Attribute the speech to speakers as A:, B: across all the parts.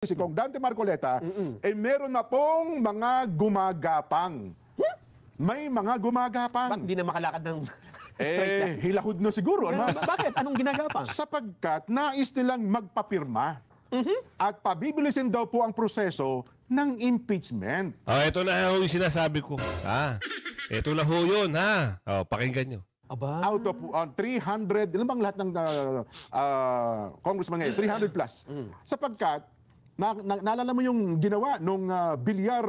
A: si Kong Dante Marcoleta, eh meron na pong mga gumagapang. May mga gumagapang.
B: Bakit hindi na makalakad ng straight na?
A: Hilahod na siguro. Ano?
B: Bakit? Anong ginagapang?
A: Sapagkat nais nilang magpapirma. At pabibilisin daw po ang proseso ng impeachment.
C: Ito na ho yung sinasabi ko. Ito na ho yun, ha? Pakinggan nyo.
B: Aba.
A: Out of 300, ilan bang lahat ng congressman ngayon? 300 plus. Sapagkat, naalala mo yung ginawa nung Bilyar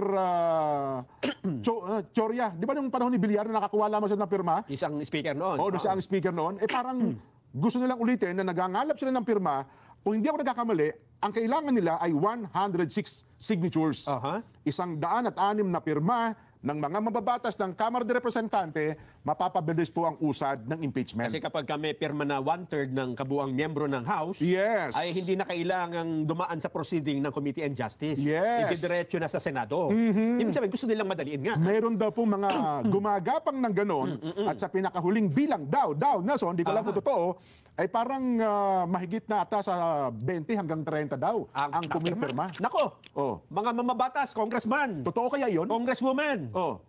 A: Chorya. Di ba nung panahon ni Bilyar na nakakuha lamang siya ng pirma?
B: Isang speaker noon.
A: Oo, siya ang speaker noon. Eh parang gusto nilang ulitin na nagangalap sila ng pirma. Kung hindi ako nagkakamali, ang kailangan nila ay 106 signatures. Isang 106 na pirma ng mga mababatas ng Kamara de Representante, mapapabilis po ang usad ng impeachment.
B: Kasi kapag kami pirma na 1/3 ng kabuang miyembro ng House,
A: Yes.
B: ay hindi na kailangang dumaan sa proceeding ng Committee on Justice.
A: Yes.
B: Ididiretso na sa Senado. Ibig sabihin, gusto nilang madaliin nga.
A: Meron daw po mga gumagapang ng ganon at sa pinakahuling bilang daw, Nelson, hindi ko alam kung totoo, ay parang mahigit na ata sa 20 hanggang 30 daw ang pumipirma.
B: Nako,
A: Oh.
B: mga mamabatas, congressman,
A: Totoo kaya yun?
B: congresswoman,
A: Oh.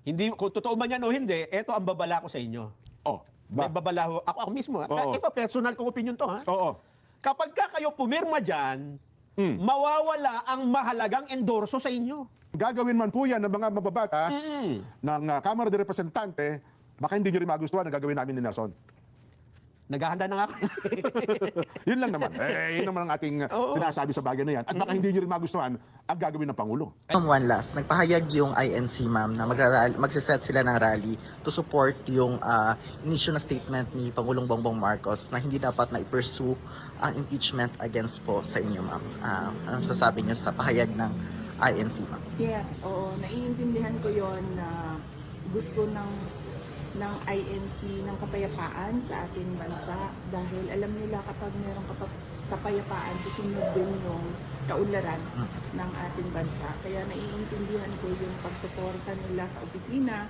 B: hindi, kung totoo man yan o hindi, eto ang babala ko sa inyo.
A: Oh.
B: May babala ho. Ako mismo.
A: Oo.
B: Ito, personal kong opinion to. Ha?
A: Oo.
B: Kapag ka kayo pumirma dyan, mawawala ang mahalagang endorso sa inyo.
A: Gagawin man po yan ng mga mababatas ng Kamara de Representante, baka hindi nyo rin magustuhan ang gagawin namin ni Nelson.
B: Naghahanda na nga ako.
A: Yun lang naman. Yun naman ang ating sinasabi sa bagay na yan. At baka hindi nyo rin magustuhan ang gagawin ng Pangulo.
D: One last, nagpahayag yung INC ma'am na magsiset sila ng rally to support yung initial na statement ni Pangulong Bongbong Marcos na hindi dapat na i-pursue ang impeachment against po sa inyo ma'am. Anong sasabi niyo sa pahayag ng INC ma'am?
E: Yes, oo. Naiintindihan ko yon na gusto ng INC ng kapayapaan sa ating bansa dahil alam nila kapag mayroong kapayapaan, susunod din yung kaunlaran ng ating bansa. Kaya naiintindihan ko yung pagsuporta nila sa opisina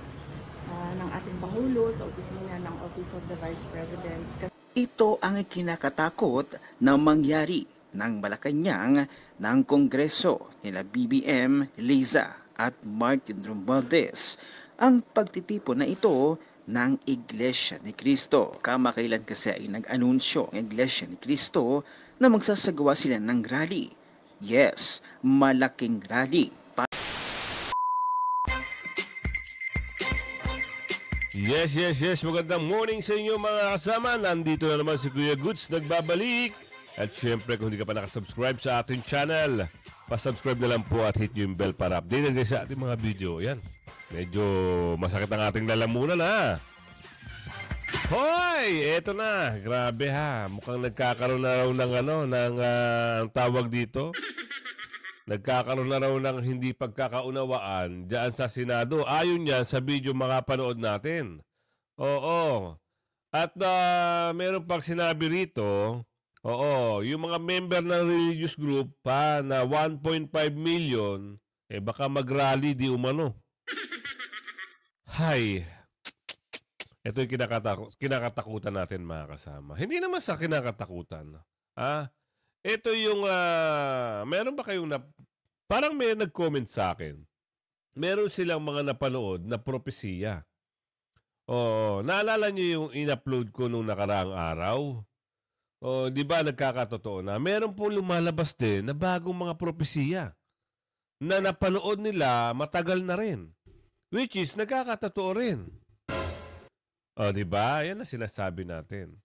E: ng ating Pangulo, sa opisina ng Office of the Vice President.
F: Ito ang kinakatakot na mangyari ng Malacanang ng Kongreso nila BBM, Liza at Martin Romualdez. Ang pagtitipon na ito ng Iglesia ni Cristo. Kamakailan kasi ay nag-anunsyo ang Iglesia ni Cristo na magsasagawa sila ng rally. Yes, malaking rally.
C: Yes. Magandang morning sa inyo mga kasama. Nandito na naman si Kuya Goods nagbabalik. At syempre kung hindi ka pa nakasubscribe sa ating channel, pasubscribe na lang po at hit yung bell para updated kayo sa ating mga video. Yan. Medyo masakit ang ating lalamunan ha. Hoy! Eto na. Grabe ha. Mukhang nagkakaroon na raw ng ang tawag dito. Nagkakaroon na raw ng hindi pagkakaunawaan dyan sa Senado. Ayon yan sa video makapanood natin. Oo. At meron pang sinabi rito, yung mga member ng religious group pa na 1.5 million, baka mag-rally di umano. Hay. Ito yung kinakatakutan natin mga kasama. Hindi naman sa kinakatakutan. Ito yung, meron ba kayong parang may nag-comment sa akin. Meron silang mga napanood na propesiya. Naalala niyo yung in-upload ko nung nakaraang araw? Di ba nagkakatotoo na? Meron po lumalabas din na bagong mga propesiya na napanood nila matagal na rin. Which is, nagkakatotoo rin. Di ba? Yan ang sinasabi natin.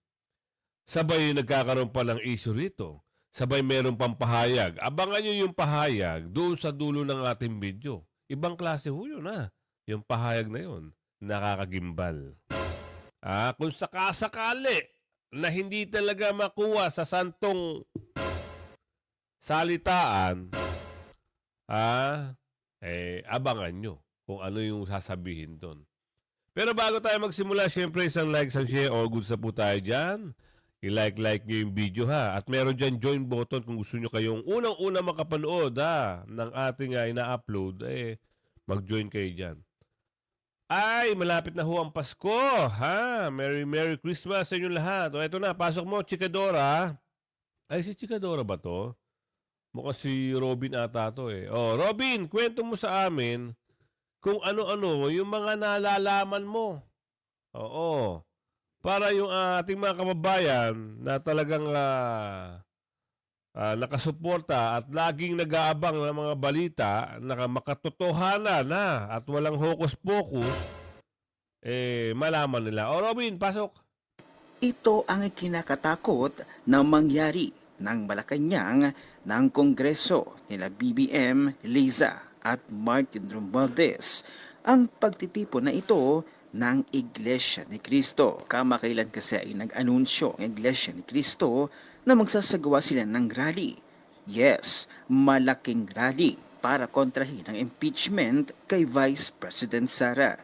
C: Sabay nagkakaroon pa ng issue rito. Sabay meron pang pahayag. Abangan nyo yung pahayag doon sa dulo ng ating video. Ibang klase ho yun Yung pahayag na yun. Nakakagimbal. Kung sakasakali na hindi talaga makuha sa santong salitaan, abangan nyo kung ano yung sasabihin doon. Pero bago tayo magsimula, syempre isang like, isang share, all good sa po tayo dyan. I-like nyo yung video ha. At meron dyan join button kung gusto nyo kayong unang-una makapanood ng ating ina-upload, mag-join kayo dyan. Ay, malapit na ho ang Pasko, ha? Merry Christmas sa inyo lahat. Ito na, pasok mo, Chikadora. Ay, si Chikadora ba to? Mukhang si Robin ata to eh. Oh, Robin, kwento mo sa amin kung ano-ano yung mga nalalaman mo. Oo. Para yung ating mga kababayan na talagang nakasuporta at laging nag-aabang ng mga balita na makatotohanan na at walang hokus-pokus, malaman nila. O Robin, pasok.
F: Ito ang kinakatakot na mangyari ng Malacanang ng Kongreso nila BBM, Liza at Martin Romualdez. Ang pagtitipon na ito ng Iglesia ni Cristo. Kamakailan kasi ay nag-anunsyo ang Iglesia ni Cristo na magsasagawa sila ng rally. Yes, malaking rally para kontrahin ang impeachment kay Vice President Sara.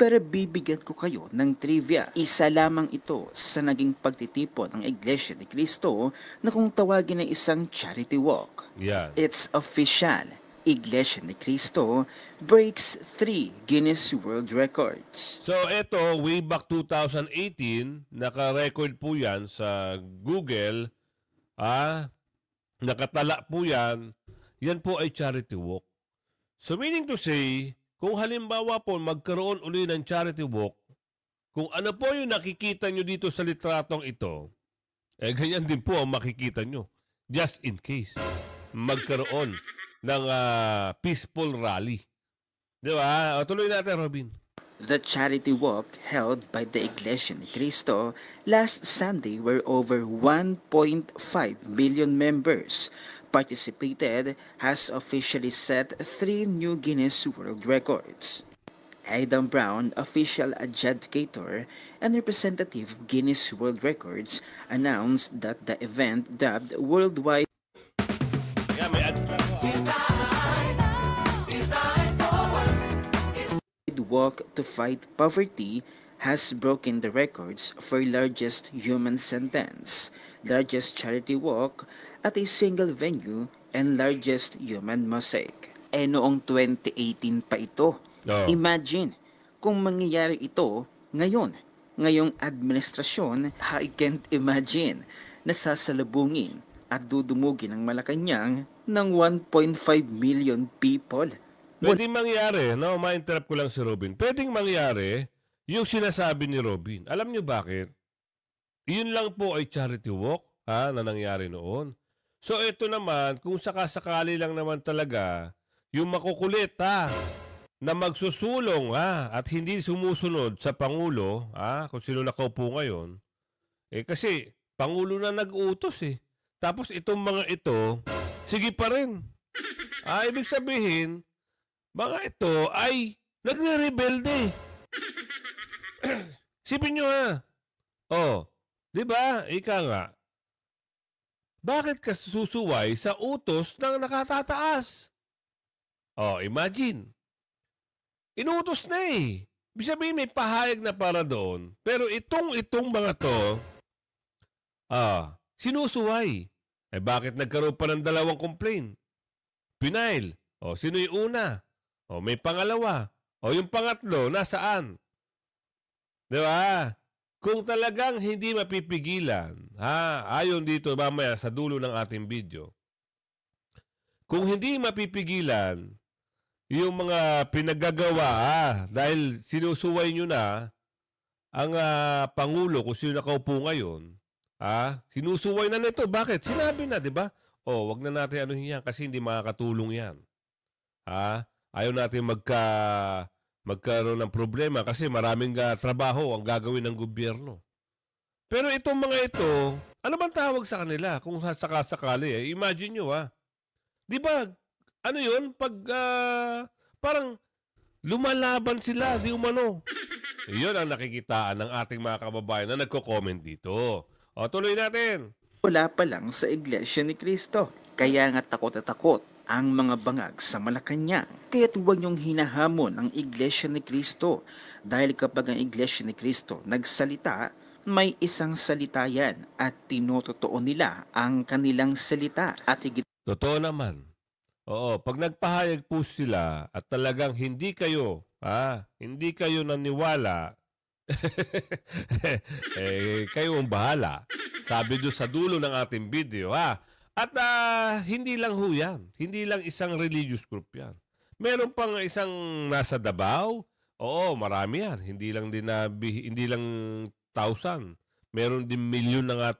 F: Pero bibigyan ko kayo ng trivia. Isa lamang ito sa naging pagtitipon ng Iglesia ni Cristo na kung tawagin ay isang charity walk.
C: Yeah.
F: It's official. Iglesia ni Cristo breaks 3 Guinness World Records.
C: So ito, way back 2018, naka-record po yan sa Google. Nakatala po yan. Yan po ay charity walk. So meaning to say, kung halimbawa po magkaroon uli ng charity walk, kung ano po yung nakikita nyo dito sa litratong ito, ganyan din po ang makikita nyo. Just in case magkaroon ng peaceful rally. Di ba? O, tuloy natin, Robin.
F: The charity walk held by the Iglesia ni Cristo last Sunday where over 1.5 million members participated has officially set 3 new Guinness World Records. Adam Brown, official adjudicator and representative of Guinness World Records, announced that the event, dubbed Worldwide
C: Yeah, may ads lang po.
F: Walk to Fight Poverty, has broken the records for largest human sentence, largest charity walk at a single venue, and largest human mosaic. Noong 2018 pa ito.
C: Oo.
F: Imagine kung mangyayari ito ngayong administrasyon. I can't imagine na sasalubungin at dudumugin ng Malacanang ng 1.5 million people.
C: Pwedeng mangyari, no? Ma-interrupt ko lang si Robin. Pwedeng mangyari yung sinasabi ni Robin. Alam niyo bakit? Yun lang po ay charity walk na nangyari noon. So ito naman, kung sakasakali lang naman talaga, yung makukulit na magsusulong at hindi sumusunod sa Pangulo, kung sino nakaupo ngayon, kasi Pangulo na nag-utos Tapos itong mga ito, sige pa rin. Ibig sabihin, mga ito ay nagre-rebelde. Sipin nyo di ba? Ika nga. Bakit ka susuway sa utos ng nakatataas? Imagine. Inutos na Ibig sabihin may pahayag na para doon. Pero itong mga to, sinusuway. Bakit nagkaroon pa ng 2 complaint? Pinail. Sino yung una? May pangalawa. Yung pangatlo, nasaan? Di ba? Kung talagang hindi mapipigilan, ayon dito mamaya sa dulo ng ating video, kung hindi mapipigilan yung mga pinagagawa, dahil sinusuway nyo na ang Pangulo kung sino nakaupo ngayon, sinusuway na nito. Bakit? Sinabi na, di ba? Wag na natin anuhin yan kasi hindi makakatulong yan. Ayaw natin magkaroon ng problema kasi maraming trabaho ang gagawin ng gobyerno. Pero itong mga ito, ano bang tawag sa kanila kung sakasakali? Imagine nyo Di ba, ano yun? Pag parang lumalaban sila, di umano. Iyon ang nakikitaan ng ating mga kababayan na nagko-comment dito. Tuloy natin.
F: Wala pa lang sa Iglesia ni Cristo. Kaya nga takot na takot ang mga bangag sa Malacanang. Kaya't huwag niyong hinahamon ang Iglesia ni Cristo. Dahil kapag ang Iglesia ni Cristo nagsalita, may isang salita yan at tinutotoo nila ang kanilang salita. At higit
C: Totoo naman. Pag nagpahayag po sila at talagang hindi kayo naniwala, kayo ang bahala. Sabi doon sa dulo ng ating video, At hindi lang ho yan. Hindi lang isang religious group yan. Meron pang isang nasa Davao. Oo, marami yan. Hindi lang 1,000. Meron din milyon na nga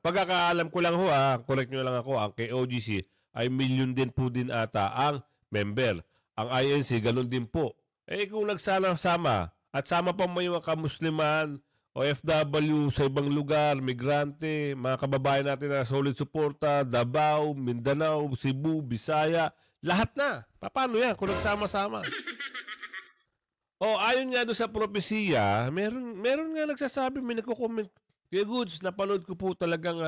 C: pagkakaalam ko lang ho, correct nyo lang ako, ang KOGC ay milyon din po din ata ang member. Ang INC, ganun din po. Kung nagsama-sama at sama pa may mga kamusliman, OFW sa ibang lugar, migrante, mga kababayan natin na solid suporta, Davao, Mindanao, Cebu, Bisaya, lahat na. Paano yan kung nagsama-sama? Ayon nga doon sa propesiya, meron nga nagsasabi, may nagko-comment, Kuya Goods, napanood ko po talagang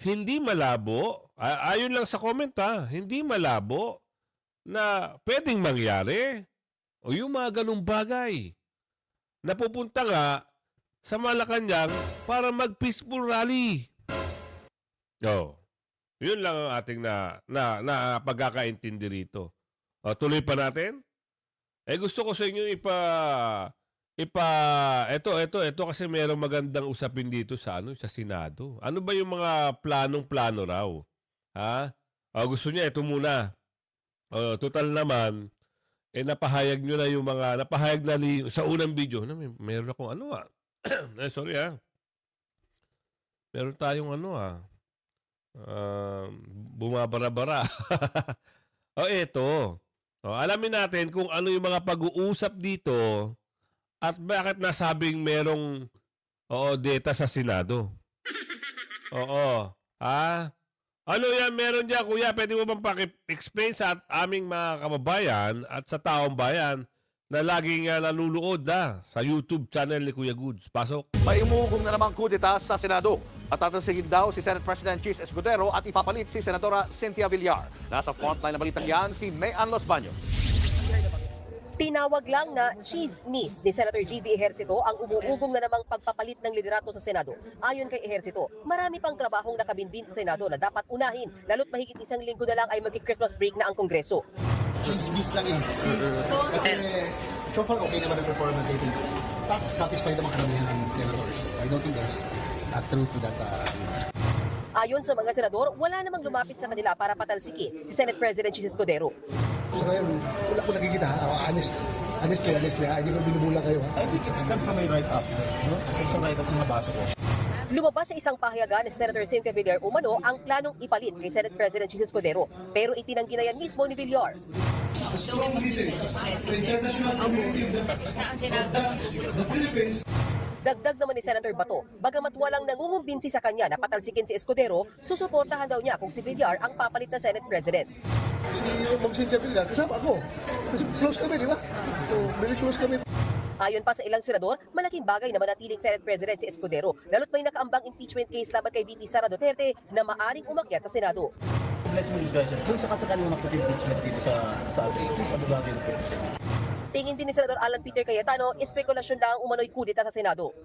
C: hindi malabo. Ayon lang sa comment hindi malabo na pwedeng mangyari. O yung mga ganung bagay. Napupunta nga sa Malacanang para mag-peaceful rally. Yun lang ang ating na pagkakaintindi rito. Tuloy pa natin. Gusto ko sa inyo ito kasi mayroong magandang usapin dito sa Senado. Ano ba yung mga planong-plano raw? Ha? Gusto niya ito muna. Total naman napahayag nyo na yung mga napahayag na sa unang video. Meron akong sorry Meron tayong bumabara-bara. Ito. Alamin natin kung ano yung mga pag-uusap dito at bakit nasabing merong data sa Senado. Ano yan meron dyan, kuya? Pwede mo bang paki-explain sa aming mga kababayan at sa taong bayan na laging nanunood sa YouTube channel ni Kuya Goods? Pasok.
G: May umuugong na namang kudeta sa Senado at tatansigin daw si Senate President Chis Escudero at ipapalit si Senadora Cynthia Villar. Nasa frontline na balitang yan si Mayan Los Baños.
H: Tinawag lang na chismis ni Senator G.V. Ejercito ang umuugong na namang pagpapalit ng liderato sa Senado. Ayon kay Ejercito, marami pang trabahong nakabinbin sa Senado na dapat unahin, lalo't mahigit 1 linggo na lang ay mag-Christmas break na ang Kongreso.
I: Chismis lang Kasi so far okay naman ang performance. I think satisfied naman karamihan ng senators. I don't think there's a truth to that.
H: Ayon sa mga senador, wala namang lumapit sa kanila para patalsikin si Senate President Chis Escudero.
I: So ngayon, wala ko nakikita. Honestly, hindi ko binubula kayo.
J: I think it's done from my right up. Sa right up yung nabasa ko.
H: Lumabas sa isang pahayagan ni Senator Cynthia Villar umano ang planong ipalit kay Senate President Chis Escudero. Pero itinanggi na yan mismo ni Villar. Dagdag naman ni Senator Bato, bagamat walang nangungumbinsi sa kanya na patalsikin si Escudero, susuportahan daw niya kung si Villar ang papalit na Senate President.
I: Si Villar, kasama ako. Kasi close kami, di ba? So, very close kami.
H: Ayon pa sa ilang senador, malaking bagay na manatiling Senate President si Escudero, lalo't may nakaambang impeachment case laban kay VP Sara Duterte na maaring umakyat sa Senado.
J: Let's move discussion. Kung sakasakali mo mag-impeachment dito sa ating abogado ng President.
H: Tingin din ni Senador Alan Peter Cayetano, espekulasyon lang umano'y kudeta sa Senado.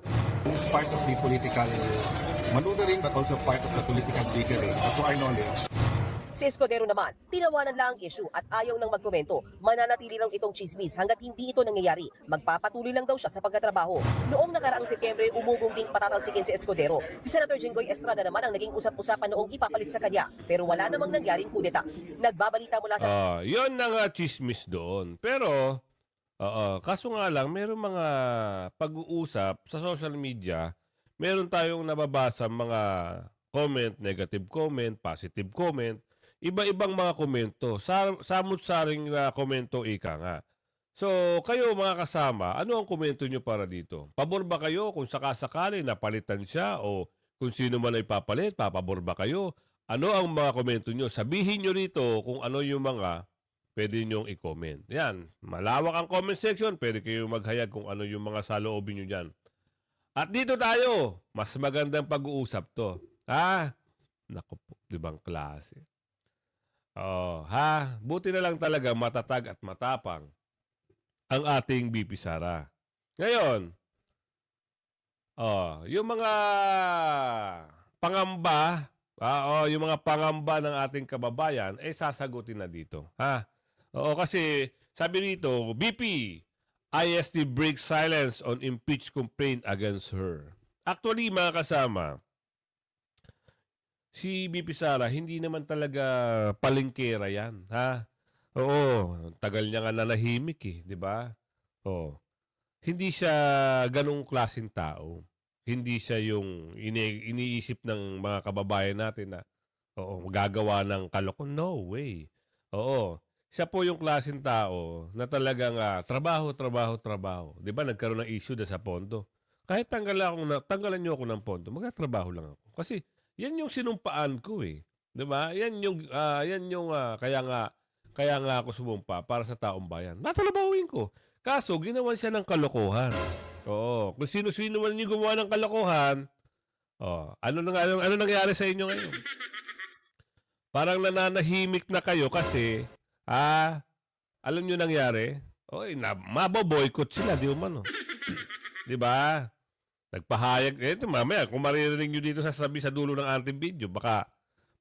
I: It's part of the political maneuvering but also part of the political bickering. To our knowledge.
H: Si Escudero naman, tinawanan lang ang issue at ayaw nang magkomento. Mananatili lang itong chismis hanggat hindi ito nangyayari. Magpapatuloy lang daw siya sa pagkatrabaho. Noong nakaraang Setyembre, umugong ding patatalsikin si Escudero. Si Senator Jinggoy Estrada naman ang naging usap-usapan noong ipapalit sa kanya. Pero wala namang nangyaring kudeta. Nagbabalita mula sa...
C: Yun na nga chismis doon. Pero, kaso nga lang, meron mga pag-uusap sa social media, meron tayong nababasa mga comment, negative comment, positive comment, iba-ibang mga komento. Samot-saring komento ika nga. So, kayo mga kasama, ano ang komento nyo para dito? Pabor ba kayo kung sakasakali napalitan siya o kung sino man ay papalit, papabor ba kayo? Ano ang mga komento nyo? Sabihin nyo rito kung ano yung mga pwede nyong i-comment. Yan, malawak ang comment section. Pwede kayo maghayag kung ano yung mga saloobin nyo dyan. At dito tayo, mas magandang pag-uusap to. Naku po, ibang klase. Buti na lang talaga matatag at matapang ang ating BP Sara. Ngayon, yung mga pangamba, yung mga pangamba ng ating kababayan, sasagutin na dito. Kasi sabi rito, BP, IST breaks silence on impeached complaint against her. Actually, mga kasama, si BP Sara, hindi naman talaga palengkera yan, ha? Oo, tagal niya nga nanahimik eh, di ba? Oo. Hindi siya ganong klaseng tao. Hindi siya yung iniisip ng mga kababayan natin na gagawa ng kalokon. No way. Oo. Siya po yung klaseng tao na talagang trabaho. Di ba? Nagkaroon ng issue sa pondo. Kahit tanggalan niyo ako ng pondo, magtatrabaho lang ako. Kasi yan yung sinumpaan ko eh. Di ba? Yan yung kaya nga ako sumumpa para sa taong bayan. Tatrabawin ko. Kaso, ginawan siya ng kalokohan. Oo. Kung sino-sino man yung gumawa ng kalokohan, ano nangyari sa inyo ngayon? Parang nananahimik na kayo kasi, alam nyo nangyari? Maboboycott sila, di umano. Di ba? Nagpahayag. Mamaya, kung maririnig nyo dito sasabi sa dulo ng ating video, baka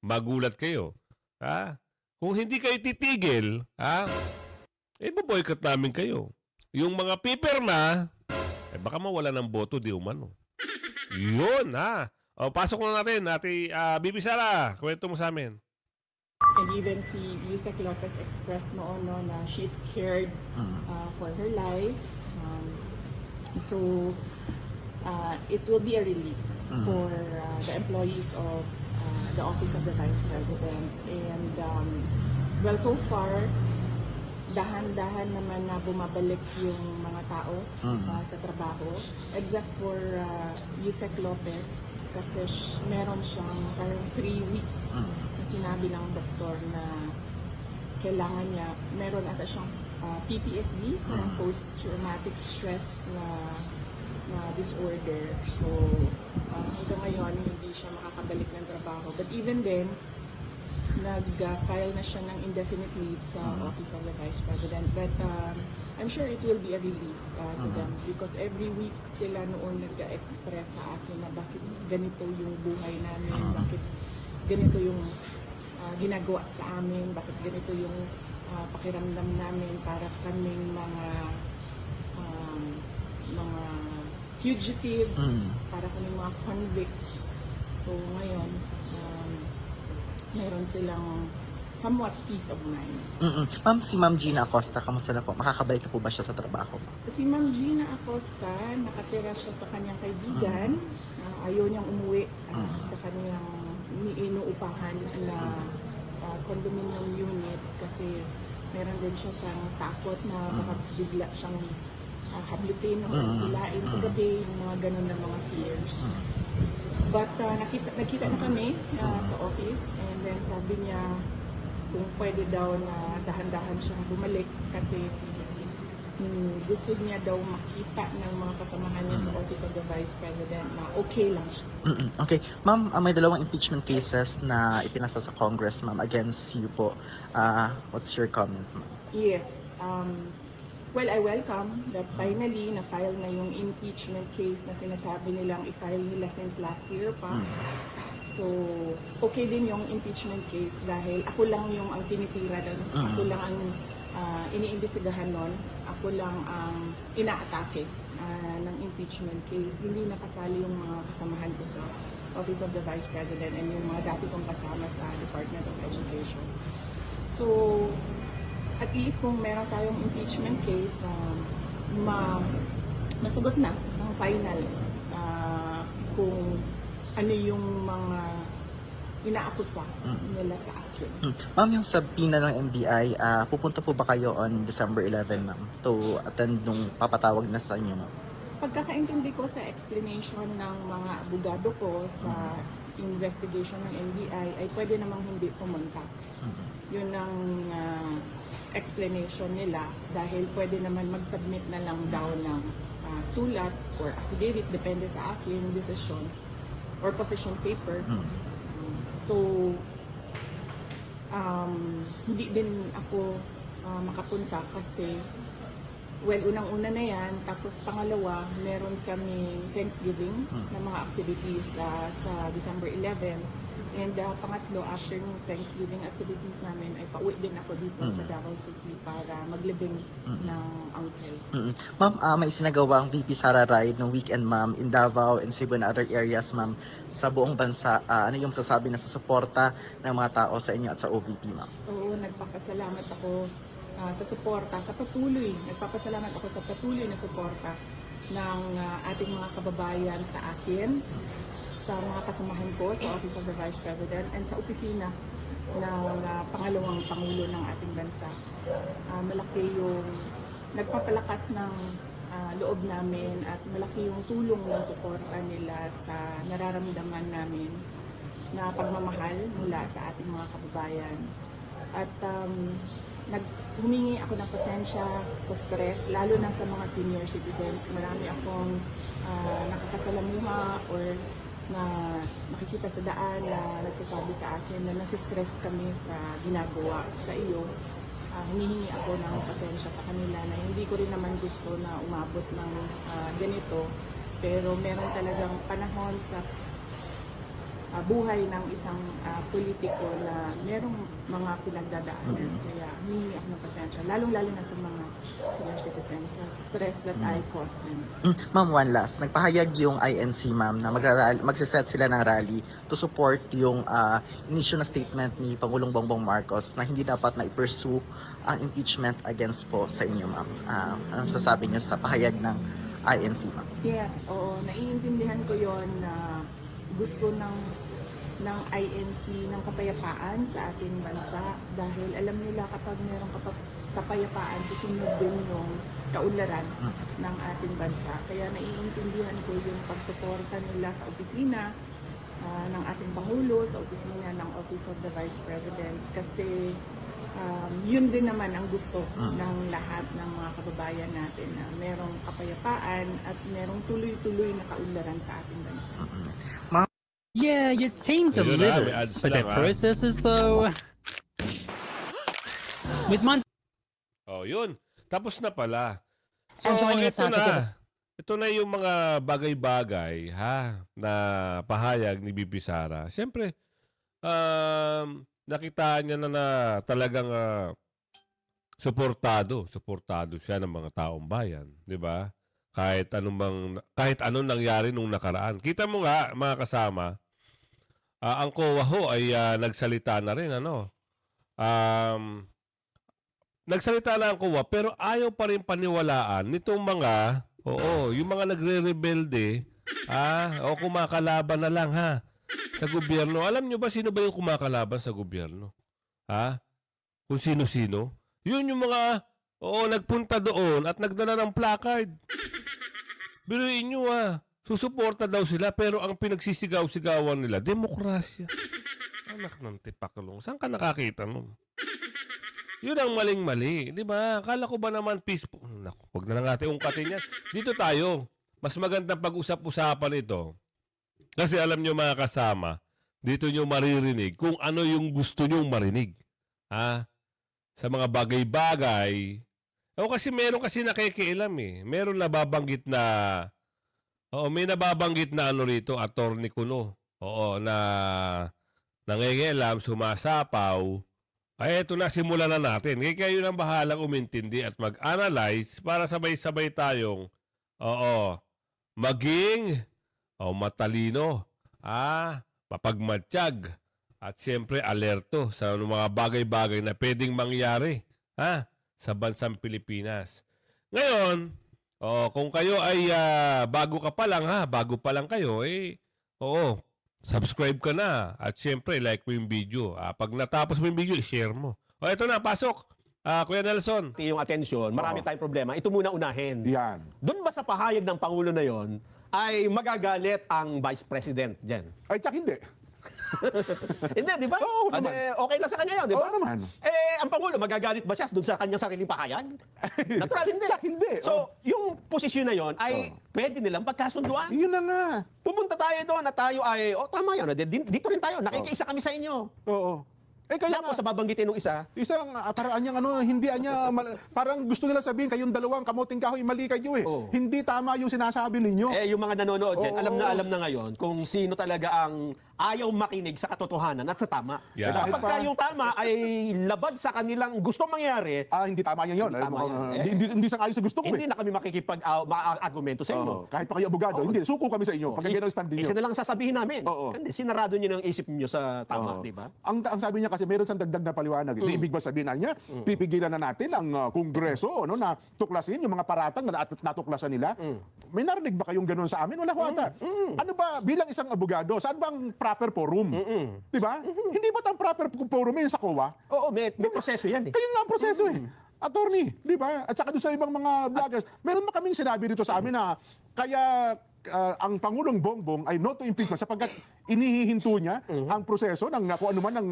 C: magulat kayo. Kung hindi kayo titigil, boboycott namin kayo. Yung mga pipirma, baka mawala ng boto, di umano. Yun, pasok na natin. BP Sara, kwento mo sa amin.
E: And even si Yusek Lopez expressed noon na she's scared for her life. So, it will be a relief for the employees of the Office of the Vice President. And, well, so far, dahan-dahan naman na bumabalik yung mga tao sa trabaho, except for Yusek Lopez, kasi meron siyang parang 3 weeks na sinabi ng doktor na kailangan niya, meron ata siyang PTSD, post-traumatic stress na disorder. So, hanggang ngayon, hindi siya makakabalik ng trabaho. But even then, nag-file na siya ng indefinite leave sa Office of the Vice President. But I'm sure it will be a relief to them because every week sila noon nag-express sa akin na bakit ganito yung buhay namin, bakit ganito yung ginagawa sa amin, bakit ganito yung pakiramdam namin para kaming mga fugitives, para kaming mga convicts. So ngayon, meron silang somewhat peace of mind.
D: Ma'am, si Ma'am Gina Acosta, kamusta na po? Makakabalik na po ba siya sa trabaho?
E: Si Ma'am Gina Acosta, nakatira siya sa kanyang kaibigan. Ayaw niyang umuwi sa kanyang inuupahan na condominium unit kasi meron din siya parang takot na baka bigla siyang hablutin o hilain sa gabi, mga ganun na mga fears. But nakita na kami sa office and then sabi niya kung pwede daw na dahan-dahan siyang bumalik kasi gusto niya daw makita ng mga kasamahan niya sa Office of the Vice President na okay lang siya.
D: Okay. Ma'am, may 2 impeachment cases na ipinasa sa Congress, ma'am, against you po. What's your comment, ma'am?
E: Yes. Well, I welcome that finally na-file na yung impeachment case na sinasabi nilang i-file nila since last year pa. So, okay din yung impeachment case dahil ako lang yung ang tinitira doon. Ako lang ang iniimbestigahan nun. Ako lang ang inaatake ng impeachment case. Hindi nakasali yung mga kasamahan ko sa Office of the Vice President and yung mga dati kong kasama sa Department of Education. So, at least kung meron tayong impeachment case, masagot na ng final kung ano yung mga inaakusa nila sa akin.
D: Ma'am, yung subpoena ng NBI, pupunta po ba kayo on December 11, ma'am, to attend nung papatawag na sa inyo, ma'am?
E: Pagkakaintindi ko sa explanation ng mga abogado ko sa investigation ng NBI, ay pwede namang hindi pumunta. Yun ang explanation nila dahil pwede naman mag-submit na lang daw ng sulat or affidavit, depende sa akin, decision or position paper. So, hindi din ako makapunta kasi, well, unang-una na yan, tapos pangalawa, meron kami Thanksgiving na mga activities sa December 11. And pangatlo, after ng Thanksgiving activities namin, ay pauwi din ako dito sa Davao City para maglibing ng uncle.
D: Ma'am, may isinagawa ang VP Sara Ride ng weekend, ma'am, in Davao and Cebu and other areas, ma'am, sa buong bansa. Ano yung sasabi na sa suporta ng mga tao sa inyo at sa OVP, ma'am?
E: Oo, nagpapasalamat ako sa suporta, sa patuloy. Nagpapasalamat ako sa patuloy na suporta ng ating mga kababayan sa akin, sa mga kasamahan ko sa Office of the Vice President and sa opisina ng pangalawang Pangulo ng ating bansa. Malaki yung nagpapalakas ng loob namin at malaki yung tulong ng suporta nila sa nararamdaman namin na pagmamahal mula sa ating mga kababayan. At humingi ako ng pasensya sa stress, lalo na sa mga senior citizens. Marami akong nakakasalamuha or na nakikita sa daan na nagsasabi sa akin na nasistress kami sa ginagawa sa iyo. Humihingi ako ng pasensya sa kanila na hindi ko rin naman gusto na umabot ng ganito. Pero meron talagang panahon sa buhay ng isang politiko na merong mga pinagdadaanan. Kaya humingi ako ng pasensya, lalong-lalo na sa mga senior citizens, sa stress that I caused them.
D: Ma'am, one last. Nagpahayag yung INC, ma'am, na magsiset sila ng rally to support yung inisyu na statement ni Pangulong Bongbong Marcos na hindi dapat na i-pursue ang impeachment against po sa inyo, ma'am. Anong sasabi niyo sa pahayag ng INC, ma'am?
E: Yes, oo. Naiintindihan ko yon na gusto ng INC ng kapayapaan sa ating bansa dahil alam nila kapag mayroong kapayapaan, susunod din yung kaunlaran ng ating bansa. Kaya naiintindihan ko yung pagsuporta nila sa opisina ng ating Pangulo, sa opisina ng Office of the Vice President kasi yun din naman ang gusto ng lahat ng mga kababayan natin na merong kapayapaan at merong tuloy-tuloy na kaunlaran sa ating bansa.
K: Yeah, your team's a little, but their processes though. With
C: Oh, yun. Tapos na pala. So,
L: And joining us
C: ito
L: now to
C: ito na yung mga bagay-bagay na pahayag ni BP Sara. Siyempre, nakita niya na talagang suportado siya ng mga taong bayan, 'di ba? Kahit anong nangyari nung nakaraan. Kita mo nga, mga kasama, ang COA ho ay nagsalita na rin, nagsalita na ang COA, pero ayaw pa rin paniwalaan nitong mga, yung mga nagre-rebelde, o kumakalaban na lang, sa gobyerno. Alam nyo ba sino ba yung kumakalaban sa gobyerno? Kung sino-sino? Yun yung mga, nagpunta doon at nagdala ng placard. Biruin nyo susuporta daw sila pero ang pinagsisigaw-sigawan nila, demokrasya. Anak ng tipakulong. Saan ka nakakita nun? Yun ang maling-mali. Di ba? Akala ko ba naman peaceful? Naku, huwag na lang natin ungkatin yan. Dito tayo. Mas magandang pag-usap-usapan ito. Kasi alam nyo mga kasama, dito nyo maririnig kung ano yung gusto nyo marinig. Sa mga bagay-bagay. Kasi meron kasi nakikialam Meron nababanggit na may nababanggit na rito, Attorney Cuno. Na nangingialam, sumasapaw. Ay, ito na, simulan na natin. Kaya kayo nang bahalang umintindi at mag-analyze para sabay-sabay tayong, maging, matalino, mapagmatsyag, at siyempre alerto sa mga bagay-bagay na pwedeng mangyari, sa bansang Pilipinas. Ngayon, kung kayo ay bago pa lang kayo, subscribe ka na. At syempre, like mo yung video. Pag natapos mo yung video, share mo. Ito na, pasok. Kuya Nelson.
B: Yung atensyon, marami tayong problema. Ito muna unahin.
A: Yan.
B: Doon ba sa pahayag ng Pangulo na yon ay magagalit ang Vice President dyan?
A: Ay, tsak hindi.
B: Hindi, di ba?
A: Oo naman.
B: Okay lang sa kanya yun, di ba?
A: Oo naman.
B: Ang Pangulo, magagalit ba siya doon sa kanyang sariling pahayag? Natural, hindi.
A: Tsak hindi.
B: So, yung posisyon na yon ay pwede nilang pagkasunduan.
A: Yun na nga.
B: Pumunta tayo doon na tayo ay, tama yan, dito rin tayo, nakikiisa kami sa inyo.
A: Oo. Kaya
B: tapos sa babanggitin ng isa,
A: isang parang anyang hindi parang gusto nila sabihin kayong dalawang kamuting kahoy mali kayo Hindi tama yung sinasabi ninyo.
B: Yung mga nanonood dyan, alam na ngayon kung sino talaga ang ayaw makinig sa katotohanan at sa tama.
C: Yeah.
B: Kapag yung tama ay labad sa kanilang gusto mangyari,
A: hindi tama yan yun.
B: Hindi tama yan.
A: Hindi sang-ayon sa gusto ko.
B: hindi na kami makikipag-argumento sa inyo.
A: Kahit pa kayo abogado, hindi. Suko kami sa inyo. Pag ganyan ang stand ninyo.
B: Isa na lang sasabihin namin. Hindi, sinarado nyo ng isip nyo sa tama, di ba?
A: Ang sabi niya kasi meron siyang dagdag na paliwanag. Ibig ba sabihin na niya, pipigilan na natin ang Kongreso na tuklasin yung mga paratang na natuklasan nila? May narinig ba kayong ganun sa amin? Wala ko ata. Ano ba, bilang isang abogado, saan bang proper forum? Di ba? Hindi ba ang proper forum yun sa COA?
B: Oo, may proseso yan eh.
A: Kaya nga ang proseso eh. Attorney, di ba? At saka doon sa ibang mga vloggers, meron ba kaming sinabi dito sa amin na kaya ang Pangulong Bongbong ay no to impeachment sapagkat inihihinto niya ang proseso ng kung ano man ang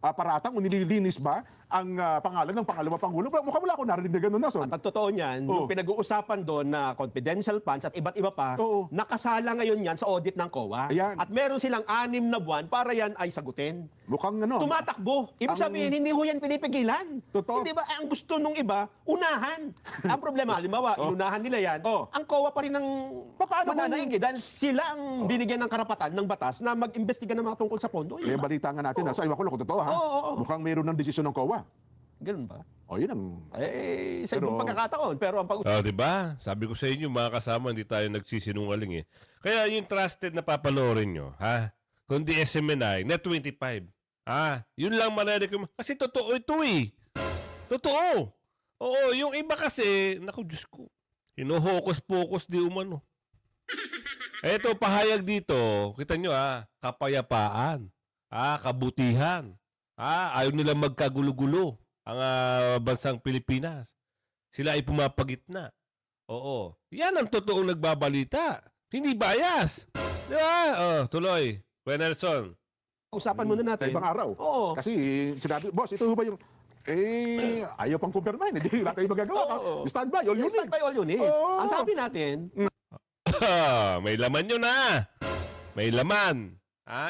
A: paratang o nililinis ba ang pangalan ng pangalawang Pangulo. Mukhang wala ako narinig na gano'n na.
B: At ang totoo niyan, yung pinag-uusapan doon na confidential funds at iba't iba pa, nakasala ngayon yan sa audit ng COA.
A: Ayan.
B: At meron silang 6 na buwan para yan ay sagutin.
A: Mukhang ano.
B: Tumatakbo. Ibig sabihin, hindi ho yan pinipigilan.
A: Totoo.
B: Hindi ba? Ang gusto nung iba, unahan. Ang problema, halimbawa, inunahan nila yan, ang COA pa rin ang mananaigi dahil sila ang binigyan ng karapatan ng batas na mag-imbestiga ng mga tungkol sa pondo.
A: May balita nga natin. Sa iwan ko lang kung totoo ha. Mukhang mayroon ng desisyon ng COA.
B: Ganun ba?
A: Yun ang...
B: Sa ibang pagkakataon. Pero ang
C: diba? Sabi ko sa inyo, mga kasama, hindi tayo nagsisinungaling eh. Kaya yung trusted na papanoorin nyo, ha? Kundi SMNI, Net 25. Yun lang manarinig ko. Kasi totoo ito eh. Totoo. Oo, yung iba kasi, naku, Diyos ko, hinuhokus-pokus di umano. Eto, pahayag dito, kita nyo kapayapaan, kabutihan, ayaw nilang magkagulo-gulo ang bansang Pilipinas. Sila ay pumapagitna. Oo. Yan ang totoong nagbabalita. Hindi bias. Di ba? Tuloy. Kuya Nelson.
B: Usapan muna natin.
A: Sa ibang araw.
B: Oo.
A: Kasi sinabi, boss, ito ba yung... ayaw pang kumpirmahin. Hindi wala tayong magagawa. Stand by all units.
B: Stand by all units. Ang sabi natin...
C: May laman yun May laman.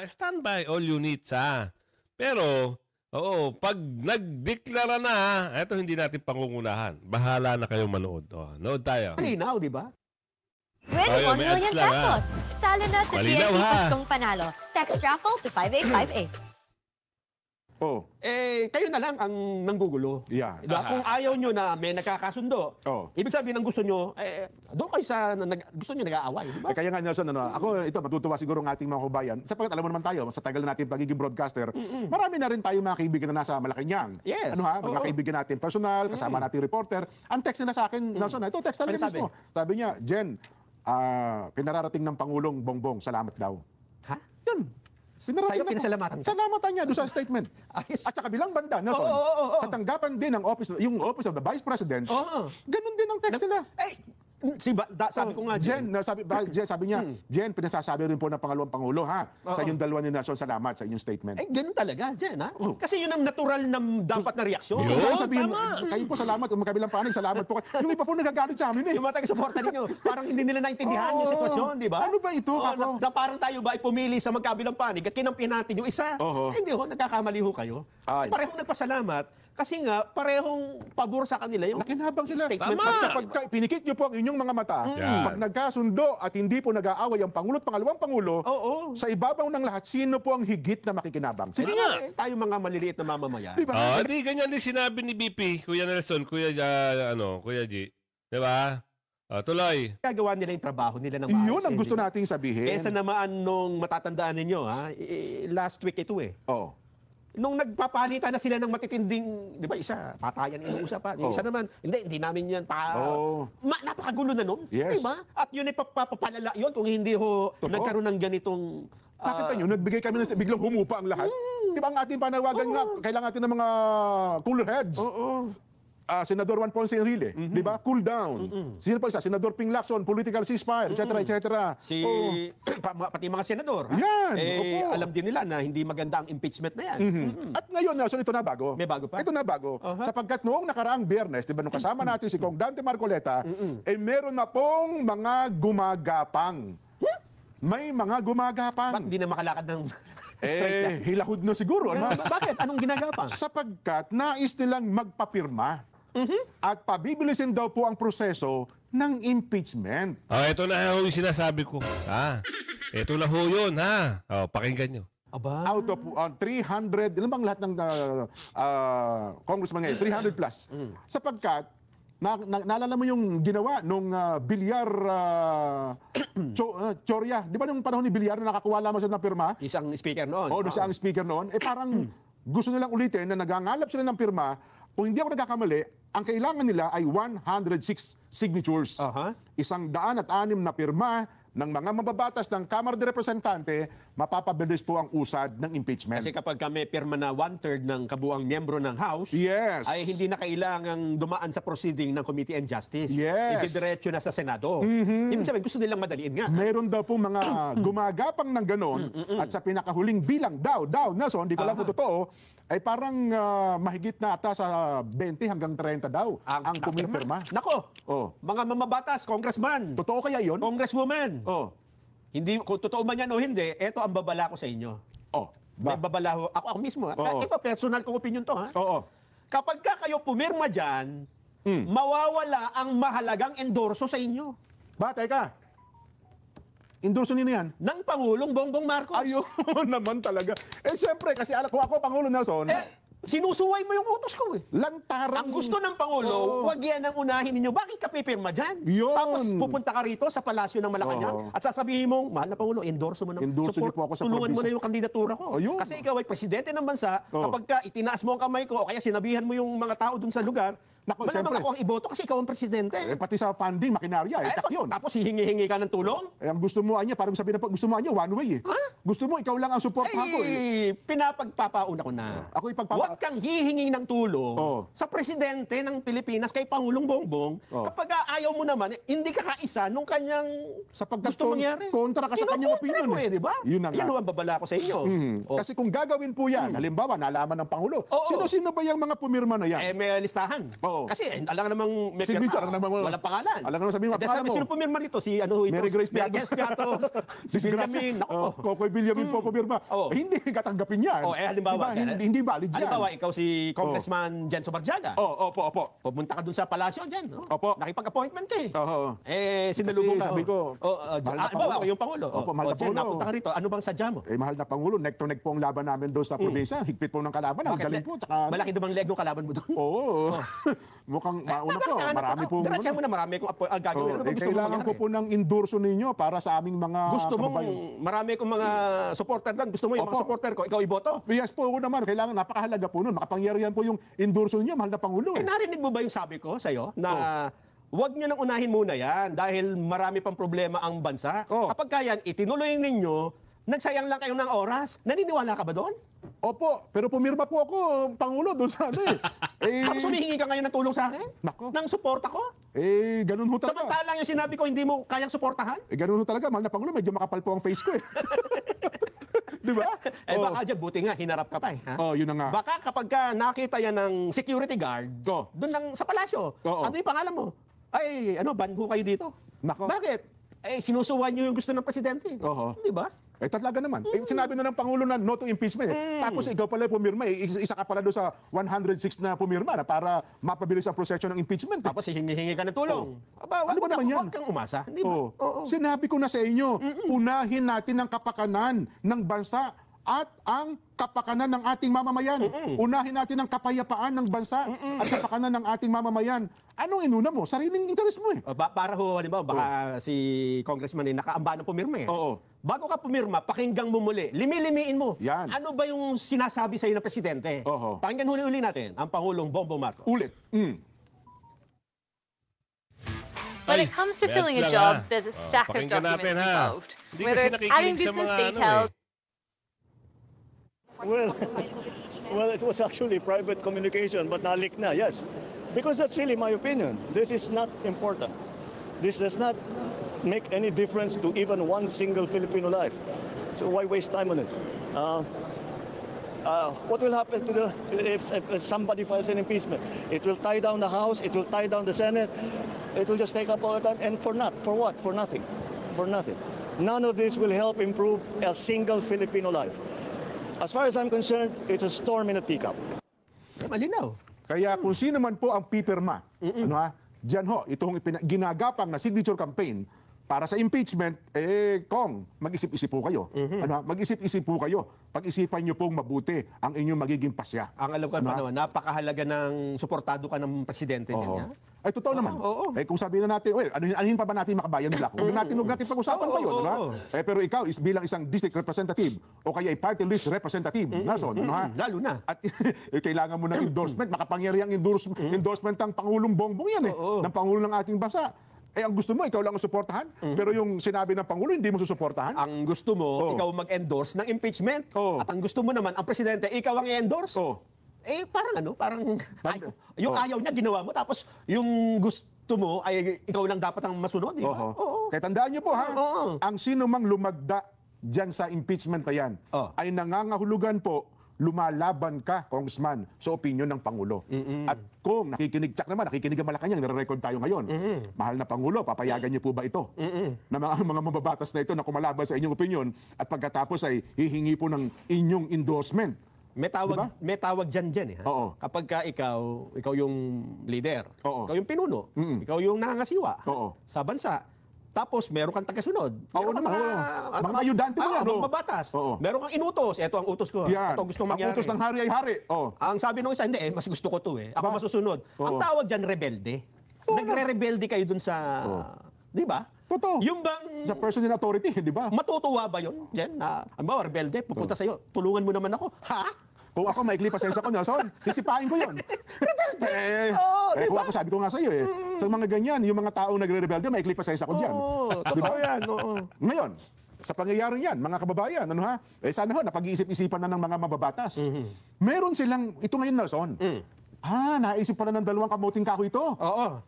C: Stand by all units Pero, pag nagdeklara na eto hindi natin pangungunahan. Bahala na kayong manood. Nood tayo.
B: Malinaw, di ba?
L: Win 1 million pesos. Salo na sa
C: Malinaw,
L: PNP Paskong Panalo. Text raffle to 5858.
B: Kayo na lang ang nanggugulo.
A: Yeah.
B: Diba? Kung ayaw nyo na may nakakasundo, ibig sabihin ng gusto nyo, doon kayo sa gusto nyo nag-aaway. Diba?
A: Kaya nga Nelson, ako matutuwa siguro ng ating mga kabayan. Sapagkat alam mo naman tayo, sa tagal na natin pagiging broadcaster, marami na rin tayo mga kaibigan na nasa Malacanang.
B: Yes.
A: Mga kaibigan natin personal, kasama nating reporter. Ang text na sa akin, Nelson, ito text na mismo. Sabi niya, Jen, pinararating ng Pangulong Bongbong, salamat daw.
B: Ha?
A: Yun.
B: Sa'yo pinasalamatan ka?
A: Salamatan niya doon sa statement. At sa kabilang banda, Nelson, sa tanggapan din ng yung Office of the Vice President, ganun din ang text nila.
B: Sabi ko nga,
A: Jen, sabi niya, Jen, pinasasabi rin po ng pangalawang Pangulo, sa inyong dalawa ni Nelson, salamat sa inyong statement.
B: Ganun talaga, Jen, ha? Kasi yun ang natural na dapat na reaksyon.
A: Sabihin, kayo po salamat, yung kabilang panig, salamat po. Yung iba po nagagalit sa amin eh.
B: Yung mga taga-suporta ninyo, parang hindi nila naintindihan yung sitwasyon, di ba?
A: Ano ba ito, Kako?
B: Na parang tayo ba ay pumili sa magkabilang panig at kinampihan natin yung isa? Hindi ho, nagkakamali ho kayo. Parehong nagpasalamat. Kasi nga, parehong pabor sa kanila yung
A: nakinabang sila.
B: Statement.
A: At kapag pinikit nyo po ang inyong mga mata, pag nagkasundo at hindi po nag-aaway ang Pangulo at pangalawang Pangulo, sa ibabaw ng lahat, sino po ang higit na makikinabang?
B: Sige nga. Tayo mga maliliit na mamamayan.
A: Diba?
C: Hindi, ganyan din sinabi ni BP, Kuya Nelson, Kuya G. Diba? Tuloy.
B: Gagawa nila yung trabaho nila ng maayos.
A: Iyon ang gusto nating sabihin.
B: Kesa naman nung matatandaan ninyo, last week ito nung nagpapalitan na sila ng matitinding, di ba, isa, patayan inuusapan. Isa naman, hindi namin yan napakagulo na nun.
A: Yes.
B: Di ba? At yun ay papapalala yun kung hindi nagkaroon ng ganitong...
A: Nakita nyo, nagbigay kami ng biglang humupa ang lahat. Di ba ang ating panawagan nga, kailangan natin ng mga cooler heads. Senador Juan Ponce Enrile, di ba? Cool down. Sino pa isa? Senador Ping Lacson, political ceasefire, etc.
B: Pati mga senador.
A: Yan.
B: Alam din nila na hindi maganda ang impeachment na yan.
A: At ngayon, Nelson, ito na bago.
B: May bago pa?
A: Ito na bago. Sapagkat noong nakaraang Biyernes, di ba, nung kasama natin si Kong Dante Marcoleta, meron na pong mga gumagapang. May mga gumagapang.
B: Ba't hindi na makalakad ng...
A: hilahod na siguro.
B: Bakit? Anong ginagapang?
A: Sapagkat nais nilang magpapirma. At pabibilisin daw po ang proseso ng impeachment.
C: Ito na ho yung sinasabi ko. Ito na ho yun, pakinggan nyo.
B: Aba.
A: Out of 300, ilan bang lahat ng congressman ngayon? 300 plus. Sapagkat, naalala mo yung ginawa nung Bilyar Chorya. Di ba nung panahon ni Bilyar na nakakuha lamang siya ng pirma?
B: Isang speaker noon.
A: Oo, siya ang speaker noon. Parang gusto nilang ulitin na nagangalap sila ng pirma. Kung hindi ako nagkakamali, ang kailangan nila ay 106 signatures. Isang 106 na pirma ng mga mababatas ng Kamara de Representante, mapapabilis po ang usad ng impeachment.
B: Kasi kapag kami pirma na 1/3 ng kabuang miyembro ng House,
A: yes,
B: ay hindi na kailangang dumaan sa proceeding ng Committee on Justice.
A: Yes.
B: Ididiretso na sa Senado. Ibig sabihin, gusto nilang madaliin nga.
A: Meron daw po mga gumagapang ng ganon at sa pinakahuling bilang daw, Nelson, hindi ko lang kung totoo, ay parang mahigit na ata sa 20 hanggang 30 daw ang pumipirma.
B: Nako, mga mamabatas, congressman.
A: Totoo kaya yon?
B: Congresswoman. Hindi, kung totoo man yan o hindi, eto ang babala ko sa inyo. May babala ho. Ako mismo. Ito, personal kong opinion to. Kapag kayo pumirma dyan, mawawala ang mahalagang endorso sa inyo.
A: Teka. Endorso nino yan?
B: Ng Pangulong Bongbong Marcos.
A: Ayun naman talaga. Siyempre, kasi kung ako Pangulo Nelson,
B: sinusuway mo yung utos ko eh.
A: Lantarang.
B: Ang gusto ng Pangulo, wag yan ang unahin ninyo. Bakit ka pipirma dyan?
A: Yun.
B: Tapos pupunta ka rito sa palasyo ng Malacanang at sasabihin mong, mahal na Pangulo, endorso mo na.
A: Endorso niyo po ako sa
B: tulungan mo
A: probinsya.
B: na yung kandidatura ko. Kasi ikaw ay presidente ng bansa, kapag ka itinaas mo ang kamay ko, o kaya sinabihan mo yung mga tao dun sa lugar, malamang ako ang iboto kasi ikaw ang presidente.
A: Pati sa funding, makinarya, tak yun.
B: Tapos hihingi-hingi ka ng tulong?
A: Ang gusto mo anya, parang sabihin na gusto mo anya, one way eh. Gusto mo, ikaw lang ang supportahan ko eh.
B: Pinapagpapauna ko na. Huwag kang hihingi ng tulong sa presidente ng Pilipinas kay Pangulong Bongbong kapag ayaw mo naman, hindi ka kaisa nung kanyang gusto mangyari.
A: Kontra ka sa kanyang opinion.
B: Di ba?
A: Yun
B: ang babala ko sa inyo.
A: Kasi kung gagawin po yan, halimbawa, nalaman ng Pangulo, sino-sino ba yung mga pumirma na yan?
B: May listahan. Kasi alam namang may
A: signature,
B: walang pangalan.
A: Alam naman sabihin mo, pangalan mo.
B: Sino pumirma nito? Si
A: Mary Grace
B: Piatos. Si Benjamin.
A: Kokoy Benjamin po pumirma. Hindi katanggapin yan.
B: Halimbawa,
A: hindi valid yan.
B: Halimbawa, ikaw si Congressman Jenso Barjaga.
A: Opo.
B: Pumunta ka dun sa palasyo dyan.
A: Opo.
B: Nakipag-appointment ka eh. Sinalubong ka.
A: Sabi ko,
B: halimbawa, ako yung Pangulo.
A: Mahal na Pangulo.
B: Napunta ka rito. Ano bang sadya mo?
A: Mahal na Pangulo, neck to neck po ang laban namin doon sa probinsya. Higpit po ng kalaban. Ang galing po.
B: Malaki dumang leg ng kalaban mo doon?
A: Oo. Mukhang mauna po. Marami po.
B: Diretsa mo na marami kong gagawin.
A: Kailangan ko po ng endorso ninyo para sa aming mga
B: gusto mo, marami kong mga supporter doon. Gusto mo yung mga supporter ko, ikaw iboto?
A: Yes po, naman. Kailangan, napakahalaga po nun. Makapangyarihan po yung endorso ninyo, mahal na Pangulo.
B: Narinig mo ba yung sabi ko sa'yo na huwag nyo nang unahin muna yan dahil marami pang problema ang bansa? Kapag kaya itinuloy ninyo, nagsayang lang kayo ng oras. Naniniwala ka ba doon?
A: Opo, pero pumirma po ako, Pangulo, doon sa ano eh.
B: Tapos humihingi ka ngayon ng tulong sa akin?
A: Nako.
B: Ng suporta ko?
A: Ganun ho talaga.
B: Samantalang yung sinabi ko, hindi mo kayang suportahan?
A: Ganun ho talaga, mahal na Pangulo, medyo makapal po ang face ko eh. Di ba?
B: Baka dyan, buti nga, hinarap ka pa eh.
A: Yun na nga.
B: Baka kapag ka nakita yan ng security guard, doon lang sa palasyo, ano yung pangalan mo? Ay, banho kayo dito.
A: Nako.
B: Bakit? Sinusuwan nyo yung gusto ng presidente. Di ba?
A: Talaga naman. Sinabi na ng Pangulo na no to impeachment. Tapos ikaw pala pumirma. Isa ka pala doon sa 106 na pumirma na para mapabilis ang proseso ng impeachment.
B: Tapos hihingi ka ng tulong.
A: Ano ba naman yan?
B: Huwag kang umasa. Di ba?
A: Sinabi ko na sa inyo, unahin natin ang kapakanan ng bansa at ang kapakanan ng ating mamamayan. Unahin natin ang kapayapaan ng bansa at kapakanan ng ating mamamayan. Anong inuna mo? Sariling interes mo eh.
B: Para ho, halimbawa, baka si Congressman nakaamba ng pumirma eh. Bago ka pumirma, pakinggang mo muli. Limi-limiin mo.
A: Yan.
B: Ano ba yung sinasabi sa'yo ng presidente? Pakinggan huli-uli natin ang Pangulong Bongbong Marcos.
A: Ulit.
L: When it comes to filling a job, there's a stack of documents involved. Whether it's adding business details.
M: Well, it was actually private communication, but nalik na, yes. Because that's really my opinion. This is not important. This does not make any difference to even one single Filipino life. So why waste time on it? What will happen to if somebody files an impeachment? It will tie down the House, it will tie down the Senate, it will just take up all the time, and for what? For nothing. For nothing. None of this will help improve a single Filipino life. As far as I'm concerned, it's a storm in a teacup.
B: Malinaw.
A: Kaya kung sino man po ang pipirma, diyan ho, itong ginagapang na signature campaign, para sa impeachment, Kong, mag-isip-isip po kayo. Mag-isip-isip po kayo. Pag-isipan nyo pong mabuti ang inyong magiging pasya.
B: Ang alam ko naman, napakahalaga ng suportado ka ng presidente niya.
A: Ay, totoo naman. Kung sabihin na natin, anuhin pa ba natin makabayan nila? Huwag natin pag-usapan pa yun. Pero ikaw, bilang isang district representative o kaya ay party list representative, Nelson,
B: lalo na.
A: At kailangan mo ng endorsement, makapangyarihang endorsement ng Pangulong Bongbong yan ng Pangulo ng ating bansa. Ang gusto mo, ikaw lang ang suportahan. Pero yung sinabi ng Pangulo, hindi mo susuportahan.
B: Ang gusto mo, ikaw mag-endorse ng impeachment. At ang gusto mo naman, ang presidente, ikaw ang i-endorse. Parang yung ayaw niya, ginawa mo. Tapos yung gusto mo, ay ikaw lang dapat ang masunod. Diba?
A: Kaya tandaan niyo po, ang sino mang lumagda dyan sa impeachment na yan, ay nangangahulugan po, lumalaban ka, Congressman, sa opinion ng Pangulo. At kung nakikinig ang Malacanang, nare-record tayo ngayon. Mahal na Pangulo, papayagan niyo po ba ito? Na mga mababatas na ito na kumalaban sa inyong opinion at pagkatapos ay hihingi po ng inyong endorsement.
B: May tawag dyan Kapag ikaw yung leader, ikaw yung pinuno, ikaw yung nangangasiwa sa bansa, tapos meron kang tagasunod.
A: Mga ayudante mo yan.
B: Mabatas. Meron kang inutos. Ito ang utos ko.
A: Yan.
B: Ito ang gusto mangyari.
A: Ang utos ng hari ay hari.
B: Ang sabi nung isa, hindi mas gusto ko to Ako masusunod. Ang tawag dyan, rebelde. Nagre-rebelde kayo dun sa... Di ba?
A: Totoo.
B: Yung bang...
A: Sa person in authority, di ba?
B: Matutuwa ba yun, Jen? Rebelde, pupunta sa'yo. Tulungan mo naman ako. Ha?
A: Kung ako maikli pasensya ko, Nelson, sisipain ko yun. Kung ako sabi ko nga sa'yo sa mga ganyan, yung mga taong nagre-rebelde, maikli pasensya ko dyan.
B: Totoo yan.
A: Ngayon, sa pangyayaring yan, mga kababayan, sana napag-iisip-isipan na ng mga mababatas. Meron silang, ito ngayon, Nelson, naisip pala ng dalawang kamuting kahoy ito.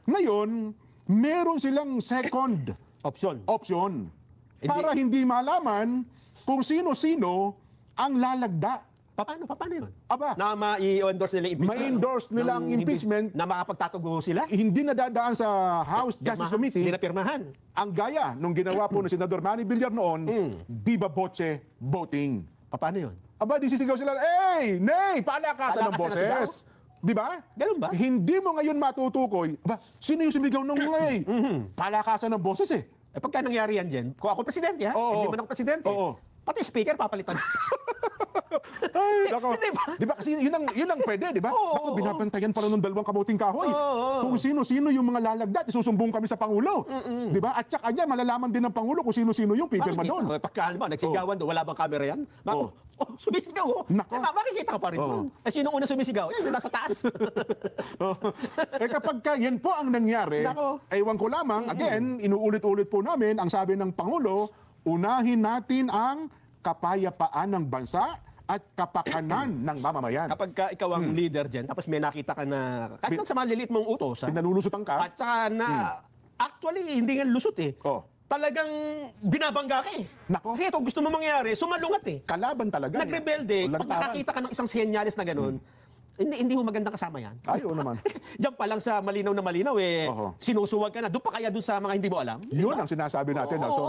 A: Ngayon, meron silang second option para hindi malaman kung sino-sino ang lalagda.
B: Paano yun?
A: Aba,
B: na ma-endorse nila impeachment?
A: Ma-endorse nila ang impeachment.
B: Na makapagtatugo sila?
A: Hindi na dadaan sa House Justice Committee.
B: Hindi na pirmahan.
A: Ang gaya nung ginawa po ng Senador Manny Villar noon, viva voce voting.
B: Paano yun?
A: Aba, disisigaw sila, nay, palakasan ng boses. Di ba?
B: Ganun ba?
A: Hindi mo ngayon matutukoy. Aba, sino yung sumigaw ng palakasan ng boses
B: pagka nangyari yan, Jen, kung ako presidente, hindi man ako presidente, pati speaker papalitan.
A: Ay, nako. Di ba? Kasi yun ang pwede, di ba? Ako, binabantayan pala ng dalawang kamuting kahoy. Kung sino-sino yung mga lalagda, isusumbong kami sa Pangulo. Di ba? At saka niya, malalaman din ng Pangulo kung sino-sino yung pipirma doon.
B: Pagka, nagsigawan doon, wala bang camera yan? Sumisigaw. Makikita ka pa rin doon. Sino una sumisigaw? Yan, yung nasa taas.
A: Kapag yan po ang nangyari, ewan ko lamang, again, inuulit-ulit po namin, ang sabi ng Pangulo, unahin natin ang kapayapaan ng bansa at kapakanan ng mamamayan.
B: Kapag ikaw ang leader dyan, tapos may nakita ka na, kahit lang sa maliliit mong utos,
A: pinalulusutan ka,
B: at saka na, actually, hindi nga lusot talagang binabangga ka
A: Nako.
B: Kasi ito, gusto mo mangyari, sumalungat
A: Kalaban talaga.
B: Nagrebelde, pag nakakita ka ng isang senyales na ganun, hindi mo magandang kasama yan.
A: Ayaw naman.
B: Diyan pa lang sa malinaw na malinaw, sinusuwag ka na. Doon pa kaya doon sa mga hindi mo alam?
A: Yun ang sinasabi natin, Nelson.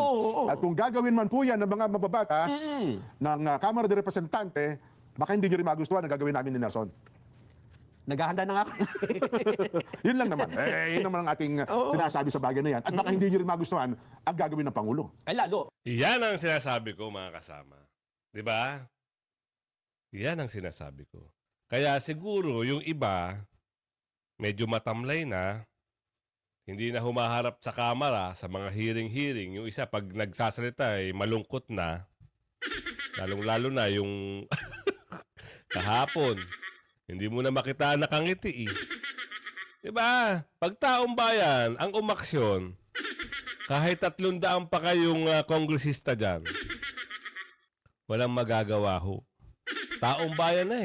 A: At kung gagawin man po yan ng mga mababatas ng Kamara de Representante, baka hindi nyo rin magustuhan ang gagawin namin ni Nelson.
B: Naghahanda na nga ako.
A: Yun lang naman. Yun naman ang ating sinasabi sa bagay na yan. At baka hindi nyo rin magustuhan ang gagawin ng Pangulo.
B: Ay, lalo.
C: Yan ang sinasabi ko, mga kasama. Di ba? Yan ang sinasabi ko. Kaya siguro yung iba, medyo matamlay na, hindi na humaharap sa kamera sa mga hearing-hearing. Yung isa, pag nagsasalita, malungkot na. Lalong-lalo na yung kahapon. Hindi mo na makita nakangiti Diba? Pag taong bayan, ang umaksyon, kahit 300 pa kayong kongresista dyan, walang magagawa ho. Taong bayan na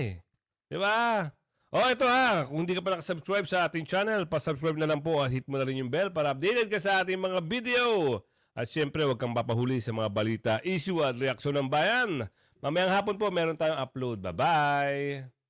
C: Diba? Ito kung hindi ka pa nakasubscribe sa ating channel, pasubscribe na lang po at hit mo na rin yung bell para updated ka sa ating mga video. At syempre, huwag kang papahuli sa mga balita, issue at reaksyon ng bayan. Mamayang hapon po, meron tayong upload. Bye-bye!